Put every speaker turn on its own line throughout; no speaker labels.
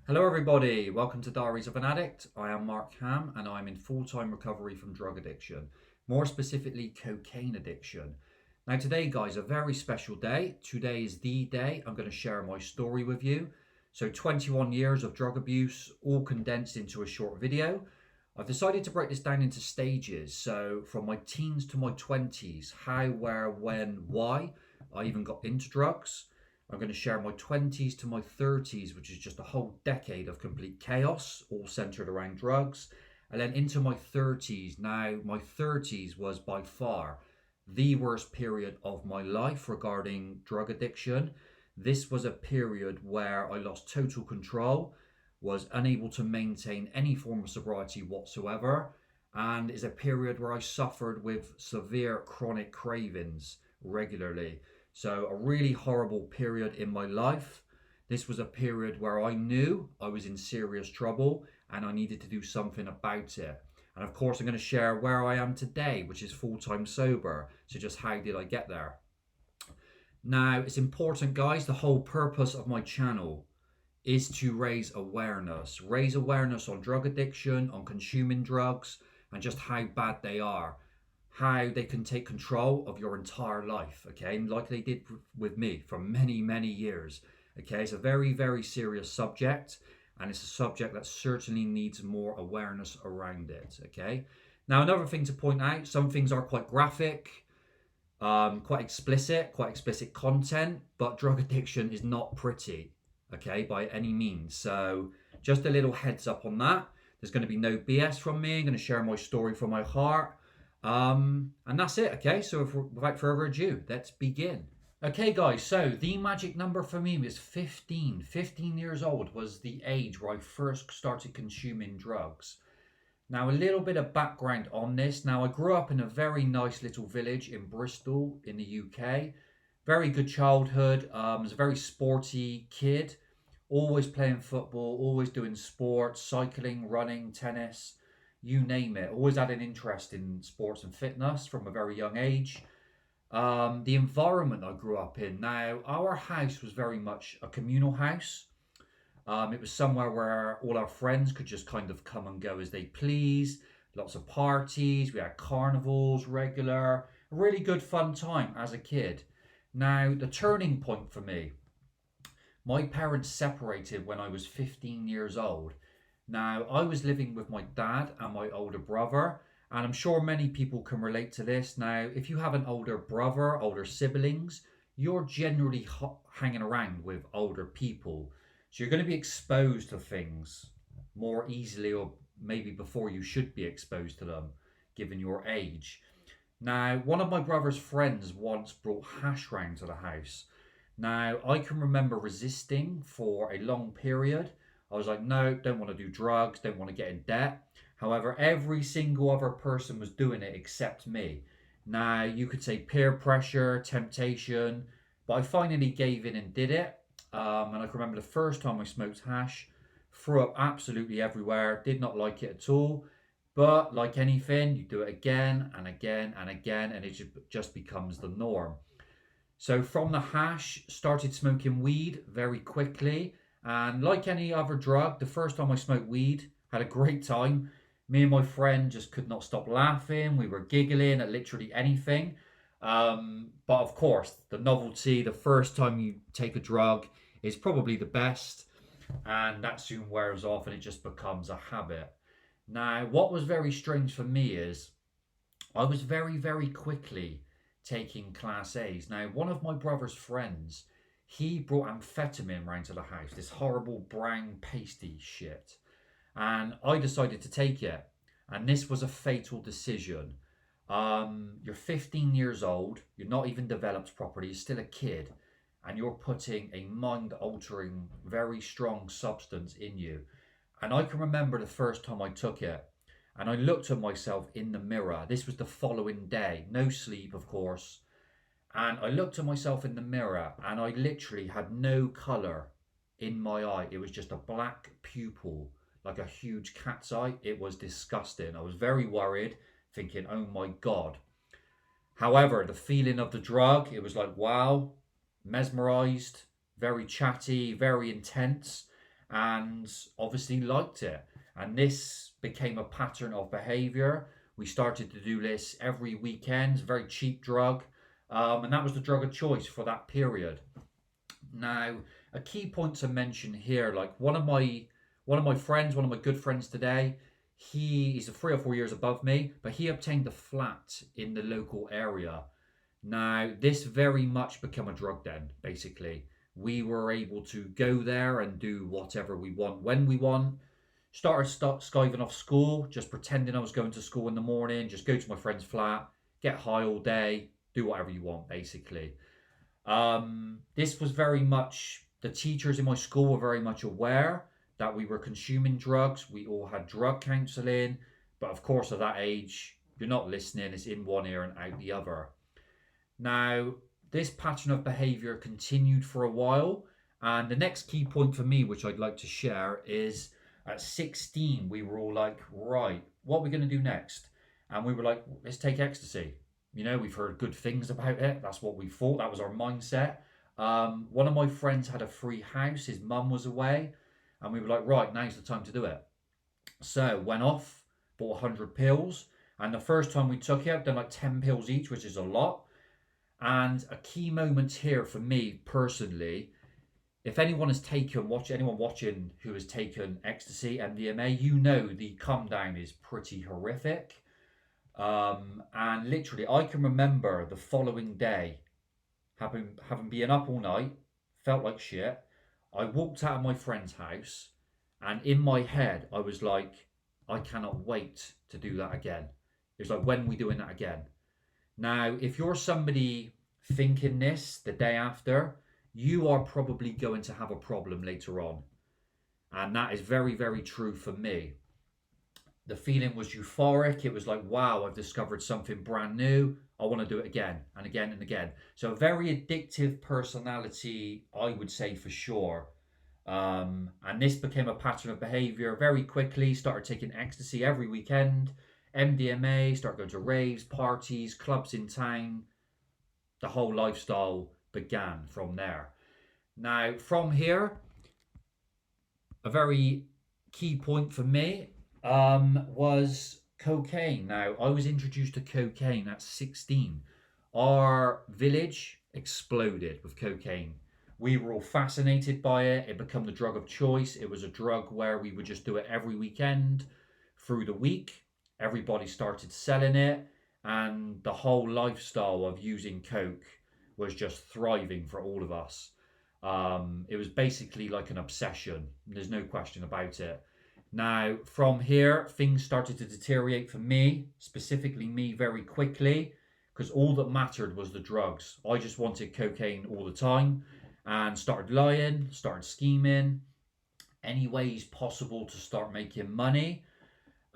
Hello, everybody. Welcome to Diaries of an Addict. I am Mark Ham and I'm in full time recovery from drug addiction, more specifically, cocaine addiction. Now, today, guys, a very special day. Today is the day I'm going to share my story with you. So, 21 years of drug abuse, all condensed into a short video. I've decided to break this down into stages. So, from my teens to my 20s, how, where, when, why I even got into drugs. I'm going to share my 20s to my 30s, which is just a whole decade of complete chaos, all centered around drugs. And then into my 30s. Now, my 30s was by far the worst period of my life regarding drug addiction. This was a period where I lost total control, was unable to maintain any form of sobriety whatsoever, and is a period where I suffered with severe chronic cravings regularly. So, a really horrible period in my life. This was a period where I knew I was in serious trouble and I needed to do something about it. And of course, I'm going to share where I am today, which is full time sober. So, just how did I get there? Now, it's important, guys. The whole purpose of my channel is to raise awareness on drug addiction, on consuming drugs, and just how bad they are, how they can take control of your entire life, okay, like they did with me for many, many years. Okay, it's a very, very serious subject, and it's a subject that certainly needs more awareness around it. Okay, now another thing to point out, some things are quite graphic, quite explicit content, but drug addiction is not pretty, okay, by any means. So just a little heads up on that. There's going to be no BS from me. I'm going to share my story from my heart. And that's it, okay? So without further ado, let's begin. Okay, guys, so the magic number for me was 15. 15 years old was the age where I first started consuming drugs. Now, a little bit of background on this. Now, I grew up in a very nice little village in Bristol in the UK. Very good childhood. Was a very sporty kid. Always playing football, always doing sports, cycling, running, tennis, you name it. Always had an interest in sports and fitness from a very young age. The environment I grew up in. Now, our house was very much a communal house. It was somewhere where all our friends could just kind of come and go as they please. Lots of parties, we had carnivals regular, a really good fun time as a kid. Now, the turning point for me, my parents separated when I was 15 years old. Now, I was living with my dad and my older brother, and I'm sure many people can relate to this. Now, if you have an older brother, older siblings, you're generally hanging around with older people. So you're going to be exposed to things more easily, or maybe before you should be exposed to them, given your age. Now, one of my brother's friends once brought hash round to the house. Now, I can remember resisting for a long period. I was like, no, don't want to do drugs, don't want to get in debt. However, every single other person was doing it except me. Now, you could say peer pressure, temptation, but I finally gave in and did it. And I can remember the first time I smoked hash, threw up absolutely everywhere, did not like it at all. But like anything, you do it again and again and again, and it just becomes the norm. So from the hash, started smoking weed very quickly. And like any other drug, the first time I smoked weed, had a great time. Me and my friend just could not stop laughing. We were giggling at literally anything. But of course, the novelty, the first time you take a drug is probably the best. And that soon wears off and it just becomes a habit. Now, what was very strange for me is I was very, very quickly taking class A's. Now, one of my brother's friends, he brought amphetamine round to the house, this horrible brown pasty shit. And I decided to take it. And this was a fatal decision. You're 15 years old, you're not even developed properly, you're still a kid, and you're putting a mind altering, very strong substance in you. And I can remember the first time I took it, and I looked at myself in the mirror. This was the following day, no sleep, of course. And I looked at myself in the mirror, and I literally had no colour in my eye. It was just a black pupil, like a huge cat's eye. It was disgusting. I was very worried, thinking, oh my God. However, the feeling of the drug, it was like, wow, mesmerized, very chatty, very intense. and obviously liked it. And this became a pattern of behavior. We started to do this every weekend, very cheap drug. And that was the drug of choice for that period. Now, a key point to mention here, like one of my friends, one of my good friends today, he's 3 or 4 years above me, but he obtained a flat in the local area. Now, this very much became a drug den, basically. We were able to go there and do whatever we want when we want. Started skiving off school, just pretending I was going to school in the morning, just go to my friend's flat, get high all day, do whatever you want, basically. This was very much, the teachers in my school were very much aware that we were consuming drugs. We all had drug counselling, but of course, at that age, you're not listening, it's in one ear and out the other. Now, this pattern of behavior continued for a while, and the next key point for me, which I'd like to share, is at 16, we were all like, right, what are we going to do next? And we were like, let's take ecstasy. We've heard good things about it. That's what we thought. That was our mindset. One of my friends had a free house. His mum was away. And we were like, right, now's the time to do it. So went off, bought 100 pills. And the first time we took it, I've done like 10 pills each, which is a lot. And a key moment here for me personally, if anyone watching who has taken ecstasy, MDMA, the come down is pretty horrific. And literally, I can remember the following day having been up all night, felt like shit. I walked out of my friend's house, and in my head, I was like, I cannot wait to do that again. It's like, when are we doing that again? Now, if you're somebody thinking this the day after, you are probably going to have a problem later on. And that is very, very true for me. The feeling was euphoric. It was like, wow, I've discovered something brand new. I want to do it again and again and again. So, a very addictive personality, I would say for sure. And this became a pattern of behavior very quickly. Started taking ecstasy every weekend, MDMA, started going to raves, parties, clubs in town. The whole lifestyle began from there. Now, from here, a very key point for me was cocaine. Now, I was introduced to cocaine at 16. Our village exploded with cocaine. We were all fascinated by it. It became the drug of choice. It was a drug where we would just do it every weekend through the week. Everybody started selling it, and the whole lifestyle of using coke was just thriving for all of us. It was basically like an obsession. There's no question about it. Now, from here, things started to deteriorate for me, specifically me, very quickly, because all that mattered was the drugs. I just wanted cocaine all the time and started lying, started scheming, any ways possible to start making money.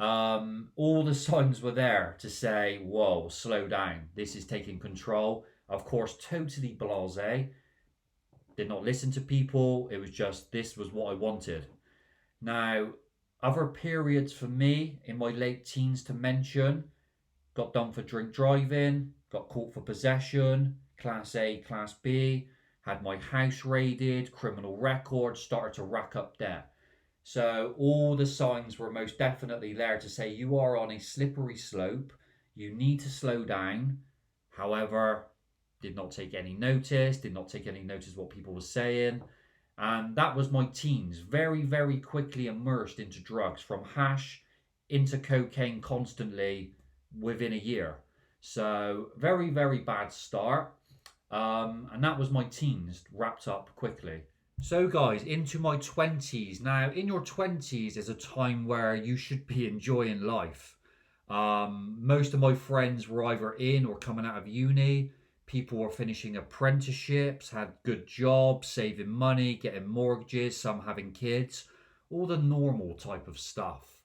All the signs were there to say, whoa, slow down. This is taking control. Of course, totally blasé. Did not listen to people. It was just, this was what I wanted. Now, other periods for me in my late teens to mention, got done for drink driving, got caught for possession, class A, class B, had my house raided, criminal record, started to rack up debt. So all the signs were most definitely there to say you are on a slippery slope. You need to slow down. However, did not take any notice, what people were saying. And that was my teens, very, very quickly immersed into drugs, from hash into cocaine constantly within a year. So very, very bad start. And that was my teens wrapped up quickly. So, guys, into my 20s. Now, in your 20s is a time where you should be enjoying life. Most of my friends were either in or coming out of uni. People were finishing apprenticeships, had good jobs, saving money, getting mortgages, some having kids. All the normal type of stuff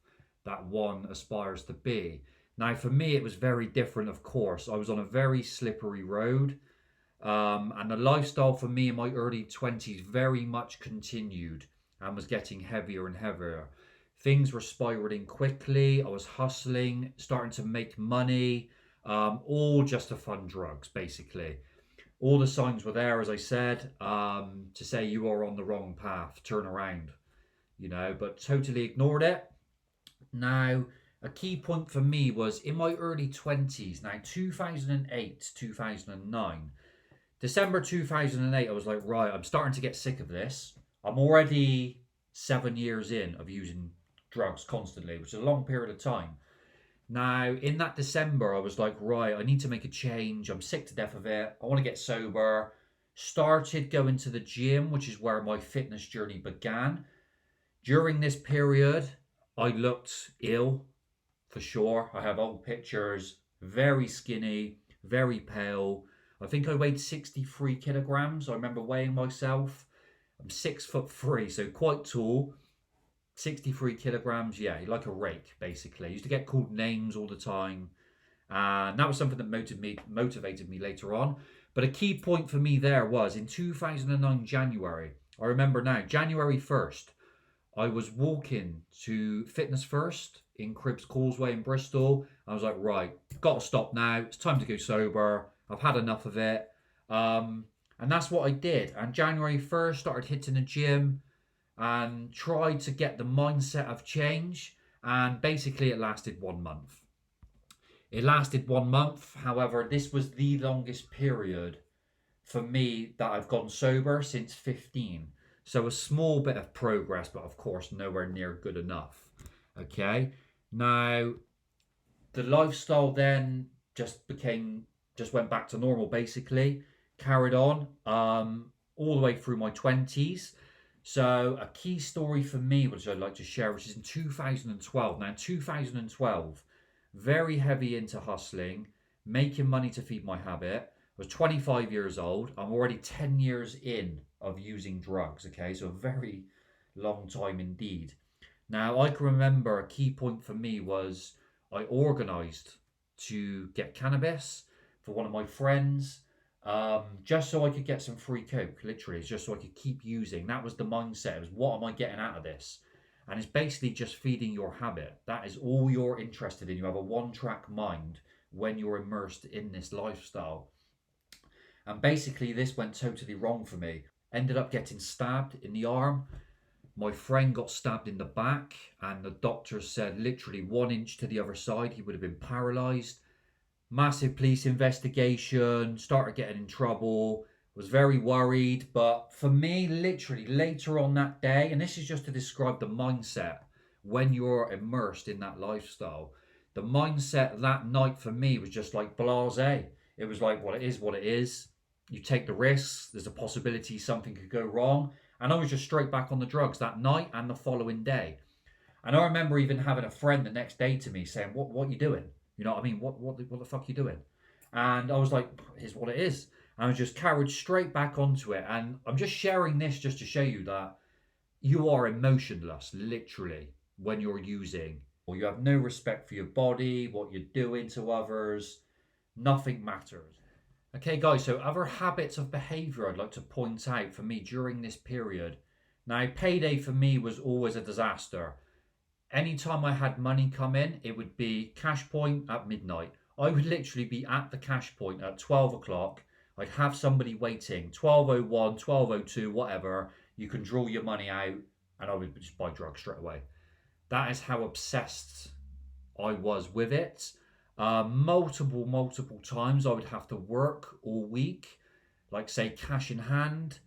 that one aspires to be. Now, for me, it was very different, of course. I was on a very slippery road. And the lifestyle for me in my early 20s very much continued and was getting heavier and heavier. Things were spiraling quickly. I was hustling, starting to make money, all just to fund drugs, basically. All the signs were there, as I said, to say you are on the wrong path, turn around. but totally ignored it. Now, a key point for me was in my early 20s, now 2008, 2009. December 2008, I was like, right, I'm starting to get sick of this. I'm already 7 years in of using drugs constantly, which is a long period of time. Now, in that December, I was like, right, I need to make a change. I'm sick to death of it. I want to get sober. Started going to the gym, which is where my fitness journey began. During this period, I looked ill for sure. I have old pictures, very skinny, very pale. I think I weighed 63 kilograms. I remember weighing myself. I'm 6'3", so quite tall. 63 kilograms, yeah, like a rake, basically. I used to get called names all the time. And that was something that motivated me later on. But a key point for me there was in 2009 January. I remember now, January 1st, I was walking to Fitness First in Cribbs Causeway in Bristol. I was like, right, got to stop now. It's time to go sober. I've had enough of it. And that's what I did. And January 1st, started hitting the gym and tried to get the mindset of change. And basically, it lasted 1 month. It lasted 1 month. However, this was the longest period for me that I've gone sober since 15. So a small bit of progress, but of course nowhere near good enough. Okay. Now the lifestyle then just went back to normal basically. Carried on all the way through my 20s. So a key story for me, which I'd like to share, which is in 2012. Now 2012, very heavy into hustling, making money to feed my habit. I was 25 years old. I'm already 10 years in of using drugs, okay? So a very long time indeed. Now, I can remember a key point for me was I organised to get cannabis for one of my friends, just so I could get some free coke, literally, just so I could keep using. That was the mindset. It was, what am I getting out of this? And it's basically just feeding your habit. That is all you're interested in. You have a one-track mind when you're immersed in this lifestyle. And basically, this went totally wrong for me. Ended up getting stabbed in the arm. My friend got stabbed in the back, and the doctor said literally 1 inch to the other side, he would have been paralyzed. Massive police investigation, started getting in trouble, was very worried. But for me, literally later on that day, and this is just to describe the mindset when you're immersed in that lifestyle, the mindset that night for me was just like blasé. It was like, well, it is what it is. You take the risks. There's a possibility something could go wrong. And I was just straight back on the drugs that night and the following day. And I remember even having a friend the next day to me saying, what are you doing? You know what I mean? What the fuck are you doing? And I was like, here's what it is. And I was just carried straight back onto it. And I'm just sharing this just to show you that you are emotionless, literally, when you're using. Or you have no respect for your body, what you're doing to others. Nothing matters. Okay, guys, so other habits of behavior I'd like to point out for me during this period. Now, payday for me was always a disaster. Anytime I had money come in, it would be cash point at midnight. I would literally be at the cash point at 12 o'clock. I'd have somebody waiting, 12:01, 12:02, whatever. You can draw your money out, and I would just buy drugs straight away. That is how obsessed I was with it. Multiple times I would have to work all week, like say cash in hand,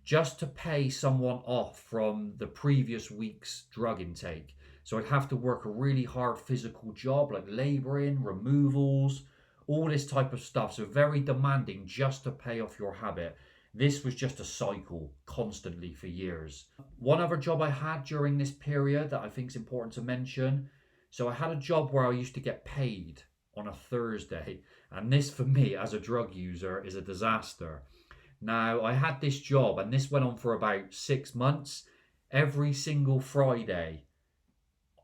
just to pay someone off from the previous week's drug intake. So I'd have to work a really hard physical job like labouring, removals, all this type of stuff. So very demanding just to pay off your habit. This was just a cycle constantly for years. One other job I had during this period that I think is important to mention. So I had a job where I used to get paid on a Thursday. And this for me as a drug user is a disaster. Now I had this job and this went on for about 6 months. Every single Friday,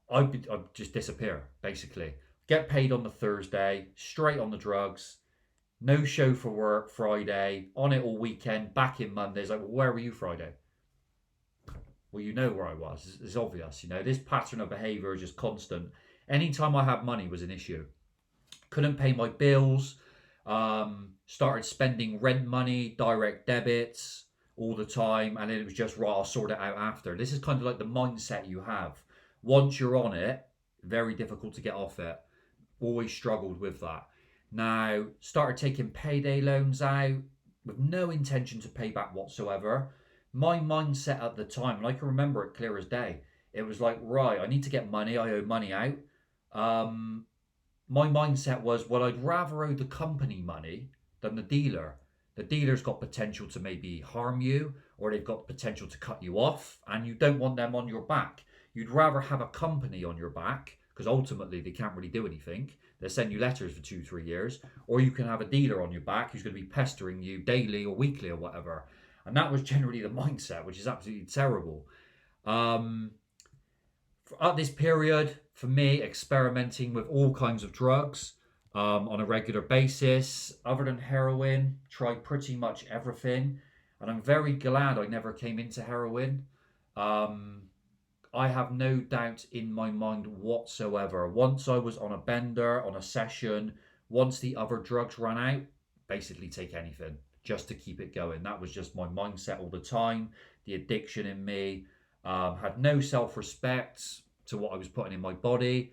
I'd just disappear basically. Get paid on the Thursday, straight on the drugs. No show for work Friday, on it all weekend, back in Mondays. Like, well, where were you Friday? Well, you know where I was. It's obvious, This pattern of behaviour is just constant. Anytime I had money was an issue. Couldn't pay my bills. Started spending rent money, direct debits, all the time, and then it was just, right, I'll sort it out after. This is kind of like the mindset you have. Once you're on it, very difficult to get off it. Always struggled with that. Now, started taking payday loans out with no intention to pay back whatsoever. My mindset at the time, and I can remember it clear as day, it was like, right, I need to get money. I owe money out. My mindset was, well, I'd rather owe the company money than the dealer. The dealer's got potential to maybe harm you, or they've got potential to cut you off, and you don't want them on your back. You'd rather have a company on your back, because ultimately they can't really do anything. They'll send you letters for 2-3 years, or you can have a dealer on your back who's going to be pestering you daily or weekly or whatever. And that was generally the mindset, which is absolutely terrible. At this period, for me, experimenting with all kinds of drugs on a regular basis. Other than heroin, tried pretty much everything. And I'm very glad I never came into heroin. I have no doubt in my mind whatsoever. Once I was on a bender, on a session, once the other drugs ran out, basically take anything just to keep it going. That was just my mindset all the time. The addiction in me had no self-respect to what I was putting in my body.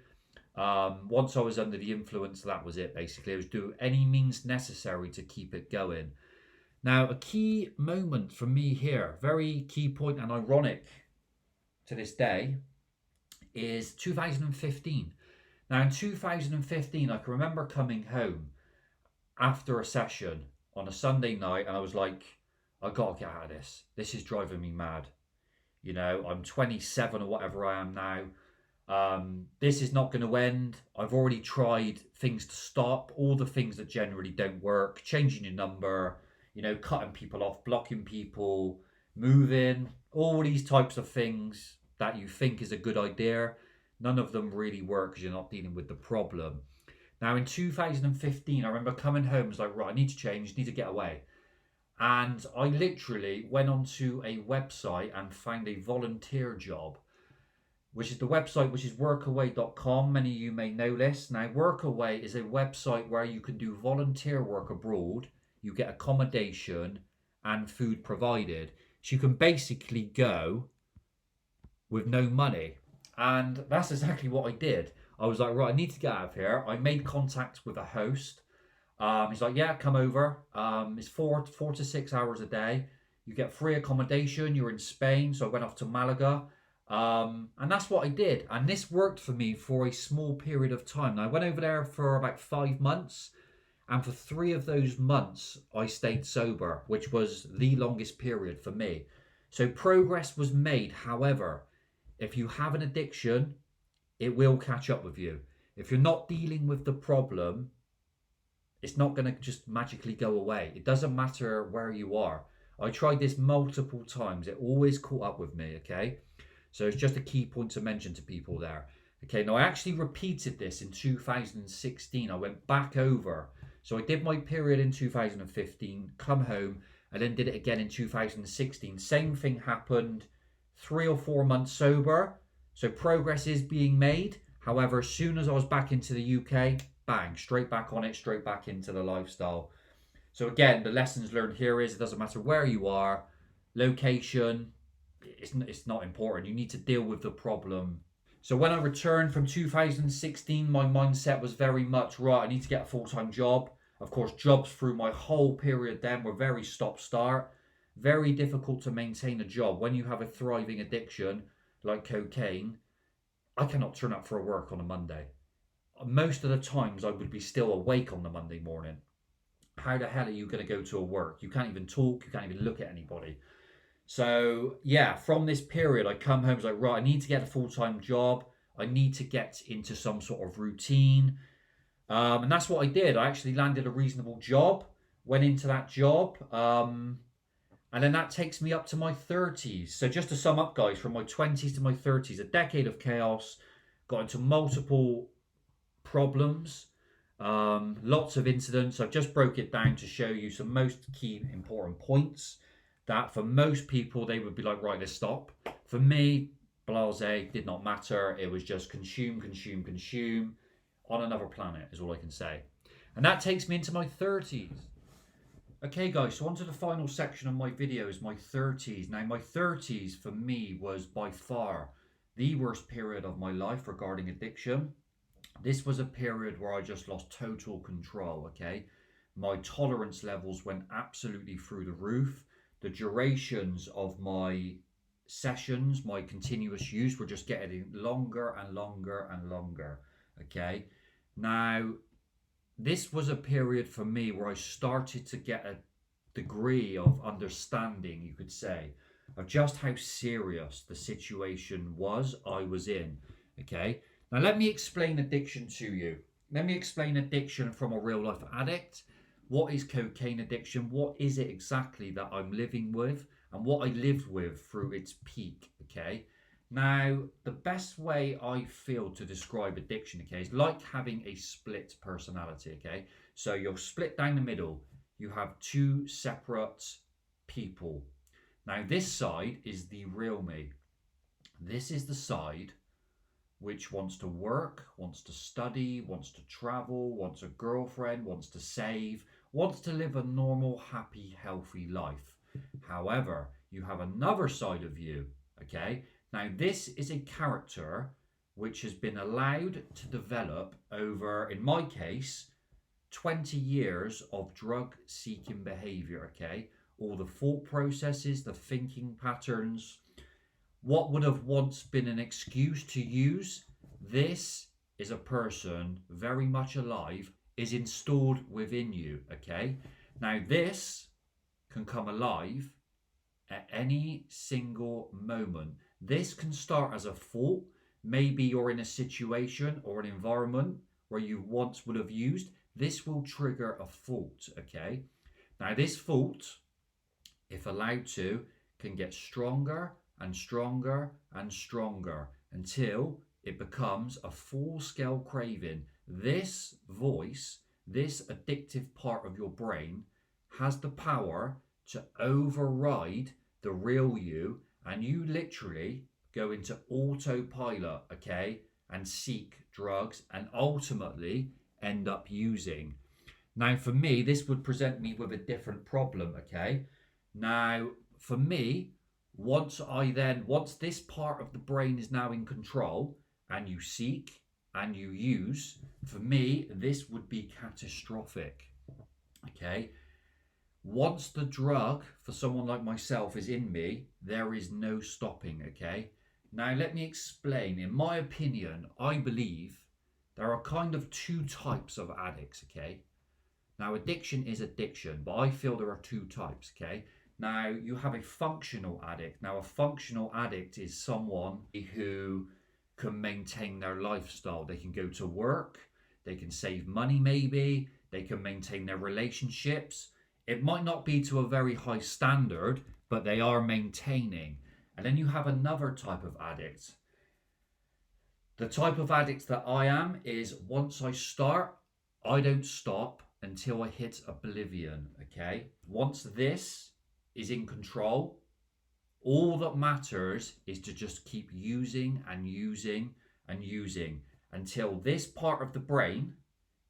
Once I was under the influence, that was it basically. I was doing any means necessary to keep it going. Now, a key moment for me here, very key point and ironic to this day, is 2015. Now, in 2015, I can remember coming home after a session on a Sunday night, and I was like, I gotta get out of this. This is driving me mad. You know, I'm 27 or whatever I am now. This is not going to end. I've already tried things to stop, all the things that generally don't work, changing your number, you know, cutting people off, blocking people, moving, all these types of things that you think is a good idea. None of them really work because you're not dealing with the problem. Now, in 2015, I remember coming home, I was like, right, I need to change, need to get away. And I literally went onto a website and found a volunteer job, which is the website, which is workaway.com. Many of you may know this. Now, Workaway is a website where you can do volunteer work abroad. You get accommodation and food provided. So you can basically go with no money. And that's exactly what I did. I was like, right, I need to get out of here. I made contact with a host. He's like, yeah, come over. It's 4 to 6 hours a day. You get free accommodation. You're in Spain. So I went off to Malaga. And that's what I did. And this worked for me for a small period of time. Now, I went over there for about 5 months. And for 3 of those months, I stayed sober, which was the longest period for me. So progress was made. However, if you have an addiction, it will catch up with you. If you're not dealing with the problem, it's not going to just magically go away. It doesn't matter where you are. I tried this multiple times. It always caught up with me, okay? So it's just a key point to mention to people there. Okay, now I actually repeated this in 2016. I went back over. So I did my period in 2015, come home, and then did it again in 2016. Same thing happened, 3 or 4 months sober. So progress is being made. However, as soon as I was back into the UK, bang, straight back on it, straight back into the lifestyle. So again, the lessons learned here is it doesn't matter where you are, location, it's not important. You need to deal with the problem. So when I returned from 2016, my mindset was very much, right, I need to get a full-time job. Of course, jobs through my whole period then were very stop-start. Very difficult to maintain a job. When you have a thriving addiction, like cocaine, I cannot turn up for work on a Monday. Most of the times I would be still awake on the Monday morning. How the hell are you going to go to a work? You can't even talk. You can't even look at anybody. So yeah, from this period, I come home, I was like, right, I need to get a full-time job. I need to get into some sort of routine. And that's what I did. I actually landed a reasonable job, went into that job. And then that takes me up to my 30s. So just to sum up, guys, from my 20s to my 30s, a decade of chaos, got into multiple problems, lots of incidents. I've just broke it down to show you some most key important points that for most people, they would be like, right, let's stop. For me, blasé, did not matter. It was just consume, consume, consume on another planet is all I can say. And that takes me into my 30s. Okay guys, so on to the final section of my videos, my 30s. Now my 30s for me was by far the worst period of my life regarding addiction. This was a period where I just lost total control, okay? My tolerance levels went absolutely through the roof. The durations of my sessions, my continuous use, were just getting longer and longer and longer, okay? Now, this was a period for me where I started to get a degree of understanding, you could say, of just how serious the situation was I was in. Okay, now let me explain addiction to you. Let me explain addiction from a real life addict. What is cocaine addiction? What is it exactly that I'm living with, and what I lived with through its peak? Okay, now, the best way I feel to describe addiction, okay, is like having a split personality, okay? So you're split down the middle. You have two separate people. Now, this side is the real me. This is the side which wants to work, wants to study, wants to travel, wants a girlfriend, wants to save, wants to live a normal, happy, healthy life. However, you have another side of you, okay? Now, this is a character which has been allowed to develop over, in my case, 20 years of drug seeking behavior, okay? All the thought processes, the thinking patterns, what would have once been an excuse to use, this is a person very much alive, is installed within you, okay? Now, this can come alive at any single moment. This can start as a thought. Maybe you're in a situation or an environment where you once would have used. This will trigger a thought, okay? Now, this thought, if allowed to, can get stronger and stronger and stronger until it becomes a full-scale craving. This voice, this addictive part of your brain, has the power to override the real you, and you literally go into autopilot, okay, and seek drugs and ultimately end up using. Now, for me, this would present me with a different problem, okay? Now, for me, once this part of the brain is now in control and you seek and you use, for me, this would be catastrophic, okay? Once the drug for someone like myself is in me, there is no stopping, okay? Now, let me explain. In my opinion, I believe there are kind of two types of addicts, okay? Now, addiction is addiction, but I feel there are two types, okay? Now, you have a functional addict. Now, a functional addict is someone who can maintain their lifestyle. They can go to work, they can save money maybe, they can maintain their relationships. It might not be to a very high standard, but they are maintaining. And then you have another type of addict. The type of addict that I am is once I start, I don't stop until I hit oblivion, okay? Once this is in control, all that matters is to just keep using and using and using until this part of the brain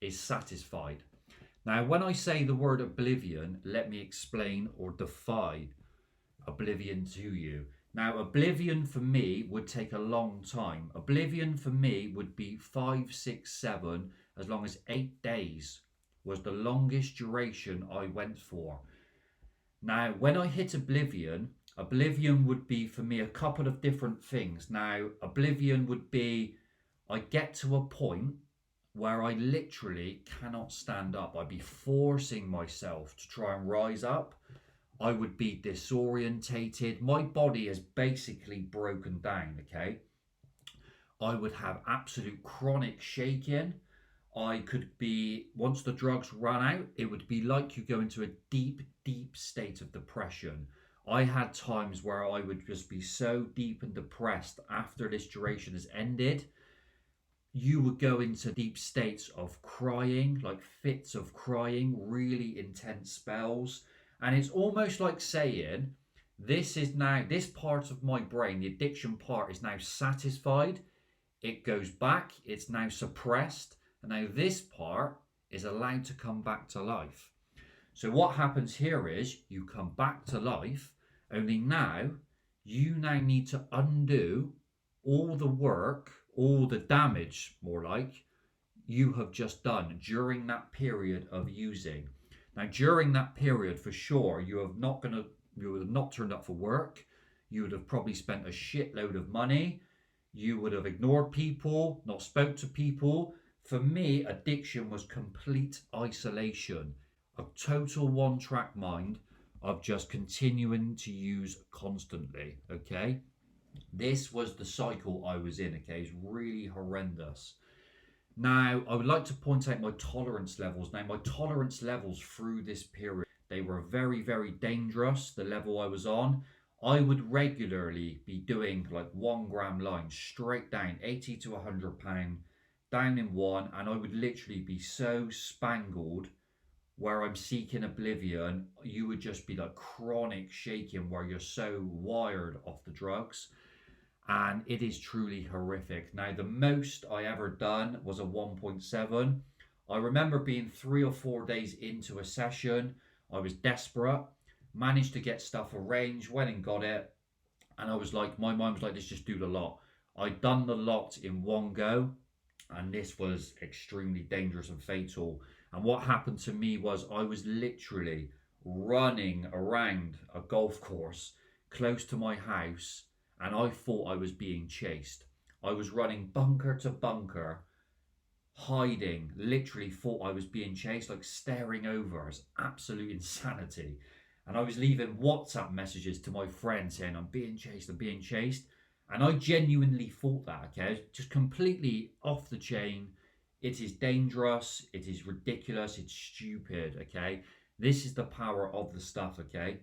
is satisfied. Now, when I say the word oblivion, let me explain or define oblivion to you. Now, oblivion for me would take a long time. Oblivion for me would be 5, 6, 7, as long as 8 days was the longest duration I went for. Now, when I hit oblivion, oblivion would be for me a couple of different things. Now, oblivion would be I get to a point where I literally cannot stand up. I'd be forcing myself to try and rise up. I would be disorientated. My body is basically broken down, okay? I would have absolute chronic shaking. I could be, once the drugs ran out, it would be like you go into a deep, deep state of depression. I had times where I would just be so deep and depressed after this duration has ended. You would go into deep states of crying, like fits of crying, really intense spells. And it's almost like saying, this part of my brain, the addiction part, is now satisfied. It goes back, it's now suppressed. And now this part is allowed to come back to life. So what happens here is you come back to life, only now you now need to undo all the work, all the damage, more like, you have just done during that period of using. Now, during that period, for sure, you would have not turned up for work. You would have probably spent a shitload of money. You would have ignored people, not spoke to people. For me, addiction was complete isolation, a total one-track mind of just continuing to use constantly. Okay, this was the cycle I was in. Okay, it's really horrendous. Now, I would like to point out my tolerance levels. Now, my tolerance levels through this period, they were very, very dangerous. The level I was on, I would regularly be doing like 1 gram lines straight down, 80 to 100 pound, down in one, and I would literally be so spangled where I'm seeking oblivion. You would just be like chronic shaking where you're so wired off the drugs, and it is truly horrific. Now, the most I ever done was a 1.7. I remember being 3 or 4 days into a session. I was desperate, managed to get stuff arranged, went and got it, and I was like, my mind was like, let's just do the lot. I'd done the lot in one go, and this was extremely dangerous and fatal. And what happened to me was I was literally running around a golf course close to my house, and I thought I was being chased. I was running bunker to bunker, hiding, literally thought I was being chased, like staring over. It's absolute insanity. And I was leaving WhatsApp messages to my friends saying, I'm being chased, I'm being chased. And I genuinely thought that, okay? Just completely off the chain. It is dangerous, it is ridiculous, it's stupid, okay? This is the power of the stuff, okay?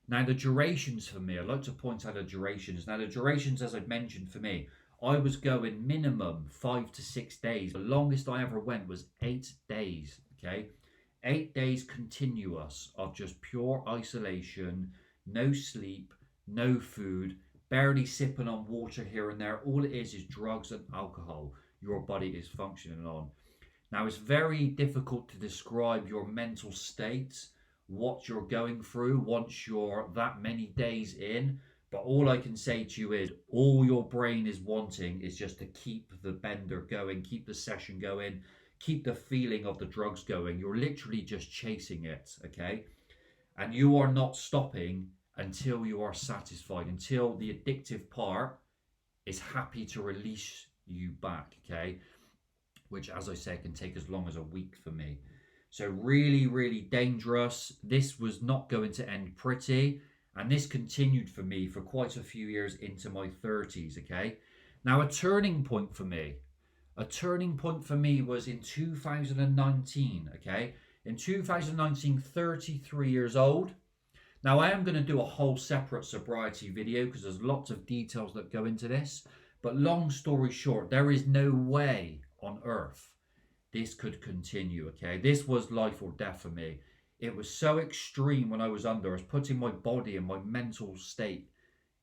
Now, the durations for me, I'd like to point out the durations. Now, the durations, as I've mentioned, for me, I was going minimum 5 to 6 days. The longest I ever went was 8 days, okay? 8 days continuous of just pure isolation, no sleep, no food, barely sipping on water here and there. All it is drugs and alcohol your body is functioning on. Now, it's very difficult to describe your mental state, what you're going through once you're that many days in. But all I can say to you is all your brain is wanting is just to keep the bender going, keep the session going, keep the feeling of the drugs going. You're literally just chasing it, okay? And you are not stopping until you are satisfied, until the addictive part is happy to release you back, okay? Which, as I said, can take as long as a week for me. So really, really dangerous. This was not going to end pretty. And this continued for me for quite a few years into my 30s, okay? Now, a turning point for me. A turning point for me was in 2019, okay? In 2019, 33 years old. Now, I am going to do a whole separate sobriety video because there's lots of details that go into this. But long story short, there is no way on earth this could continue, okay? This was life or death for me. It was so extreme when I was under. I was putting my body and my mental state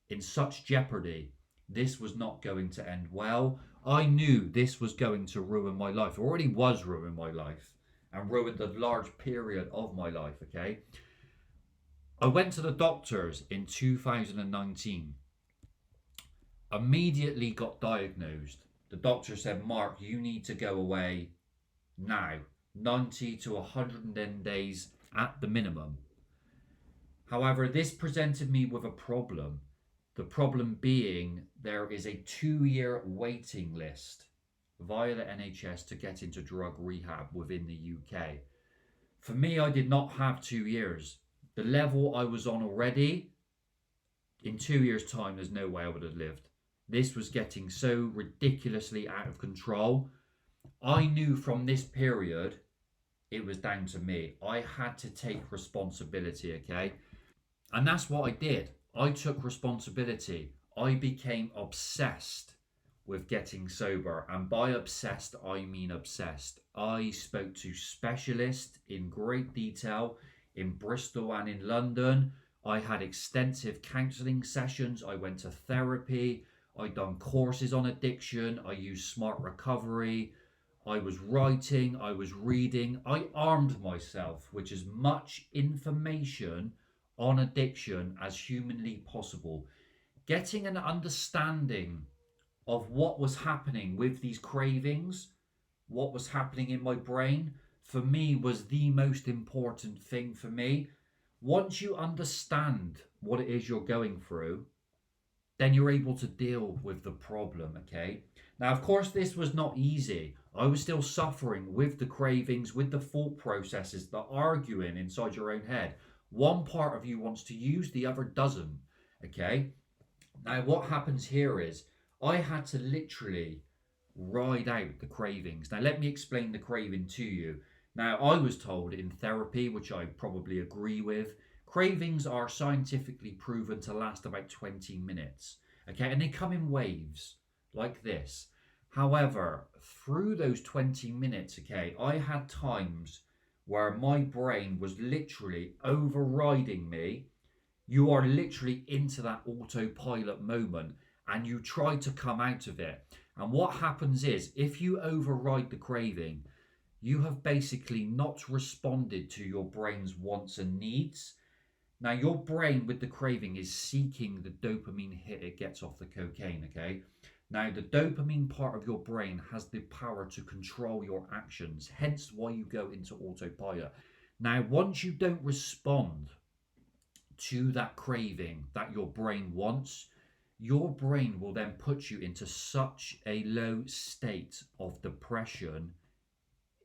in such jeopardy. This was not going to end well. I knew this was going to ruin my life. It already was ruining my life and ruined a large period of my life, okay? I went to the doctors in 2019. Immediately got diagnosed. The doctor said, Mark, you need to go away now. 90 to 110 days at the minimum. However, this presented me with a problem. The problem being there is a 2-year waiting list via the NHS to get into drug rehab within the UK. For me, I did not have 2 years. The level I was on already, in 2 years' time, there's no way I would have lived. This was getting so ridiculously out of control. I knew from this period it was down to me. I had to take responsibility, okay? And that's what I did. I took responsibility. I became obsessed with getting sober. And by obsessed, I mean obsessed. I spoke to specialists in great detail in Bristol and in London. I had extensive counselling sessions. I went to therapy. I'd done courses on addiction. I used smart recovery. I was writing, I was reading. I armed myself with as much information on addiction as humanly possible. Getting an understanding of what was happening with these cravings, what was happening in my brain, for me was the most important thing for me. Once you understand what it is you're going through, then you're able to deal with the problem, okay? Now, of course, this was not easy. I was still suffering with the cravings, with the thought processes, the arguing inside your own head. One part of you wants to use, the other doesn't, okay? Now, what happens here is I had to literally ride out the cravings. Now, let me explain the craving to you. Now, I was told in therapy, which I probably agree with, cravings are scientifically proven to last about 20 minutes. Okay, and they come in waves like this. However, through those 20 minutes, okay, I had times where my brain was literally overriding me. You are literally into that autopilot moment and you try to come out of it. And what happens is, if you override the craving, you have basically not responded to your brain's wants and needs. Now, your brain with the craving is seeking the dopamine hit it gets off the cocaine, okay? Now, the dopamine part of your brain has the power to control your actions, hence why you go into autopilot. Now, once you don't respond to that craving that your brain wants, your brain will then put you into such a low state of depression.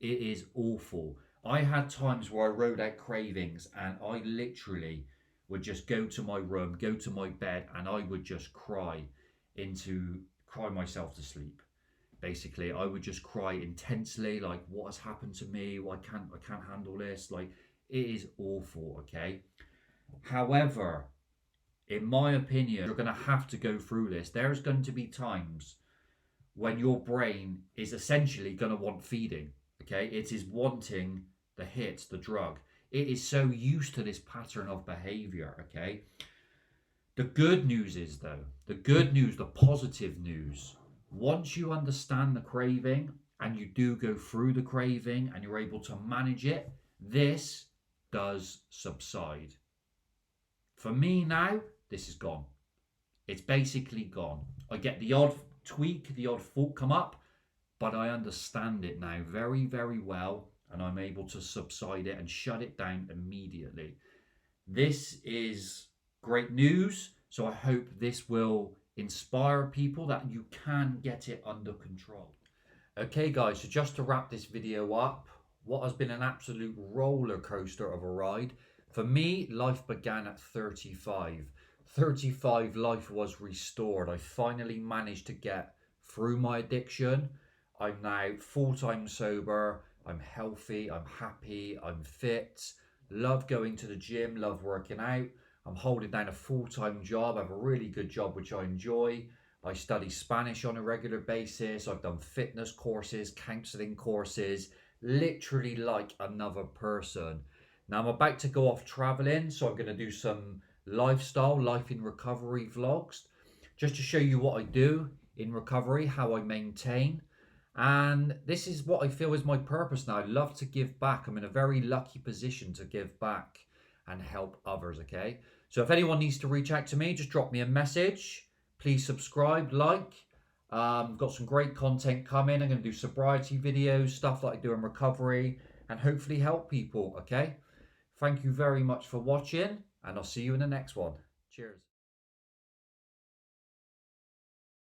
It is awful. I had times where I rode out cravings and I literally would just go to my room, go to my bed, and I would just cry myself to sleep. Basically, I would just cry intensely, like, what has happened to me? I can't handle this. Like, it is awful, okay? However, in my opinion, you're going to have to go through this. There's going to be times when your brain is essentially going to want feeding, okay? It is wanting the hit, the drug. It is so used to this pattern of behavior, okay? The good news is, though, the positive news, once you understand the craving and you do go through the craving and you're able to manage it, this does subside. For me now, this is gone. It's basically gone. I get the odd tweak, the odd thought come up, but I understand it now very, very well, and I'm able to subside it and shut it down immediately. This is great news, so I hope this will inspire people that you can get it under control. Okay guys, so just to wrap this video up, what has been an absolute roller coaster of a ride. For me, life began at 35. 35, life was restored. I finally managed to get through my addiction. I'm now full-time sober. I'm healthy, I'm happy, I'm fit, love going to the gym, love working out. I'm holding down a full-time job. I have a really good job which I enjoy. I study Spanish on a regular basis. I've done fitness courses, counselling courses, literally like another person. Now I'm about to go off traveling, so I'm going to do some lifestyle, life in recovery vlogs, just to show you what I do in recovery, how I maintain. And this is what I feel is my purpose now. I love to give back. I'm in a very lucky position to give back and help others, okay? So if anyone needs to reach out to me, just drop me a message. Please subscribe, like. Got some great content coming. I'm going to do sobriety videos, stuff that I do in recovery, and hopefully help people, okay? Thank you very much for watching, and I'll see you in the next one. Cheers.